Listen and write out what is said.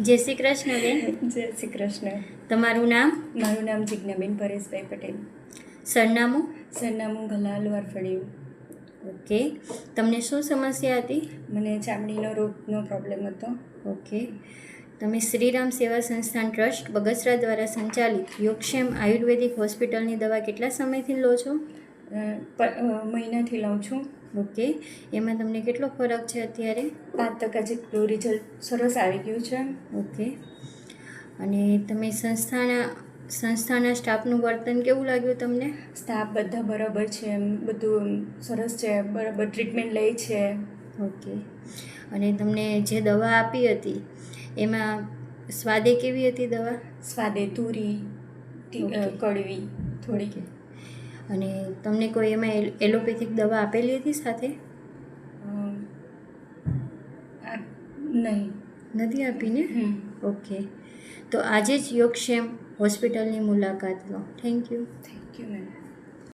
જય શ્રી કૃષ્ણ બેન. જય શ્રી કૃષ્ણ. તમારું નામ? મારું નામ જિજ્ઞાબેન પરેશભાઈ પટેલ. સરનામું? સરનામું ભલાલ વારફળિયું. ઓકે. તમને શું સમસ્યા હતી? મને ચામડીનો રોગનો પ્રોબ્લેમ હતો. ઓકે. તમે શ્રીરામ સેવા સંસ્થાન ટ્રસ્ટ બગસરા દ્વારા સંચાલિત યોગક્ષેમ આયુર્વેદિક હોસ્પિટલની દવા કેટલા સમયથી લો છો? મહિનાથી લઉં છું. ઓકે. એમાં તમને કેટલો ફરક છે અત્યારે? 5% જેટલું રિઝલ્ટ સરસ આવી ગયું છે. ઓકે. અને તમે સંસ્થાના સ્ટાફનું વર્તન કેવું લાગ્યું તમને? સ્ટાફ બધા બરાબર છે, એમ બધું સરસ છે, બરાબર ટ્રીટમેન્ટ લે છે. ઓકે. અને તમને જે દવા આપી હતી એમાં સ્વાદે કેવી હતી દવા? સ્વાદે તુરી, કડવી થોડી. અને તમને કોઈ એમાં એલોપેથિક દવા આપેલી હતી સાથે? નહીં. નથી આપીને? ઓકે. તો આજે જ યોગક્ષેમ હોસ્પિટલની મુલાકાત લો. Thank you. Thank you ma'am.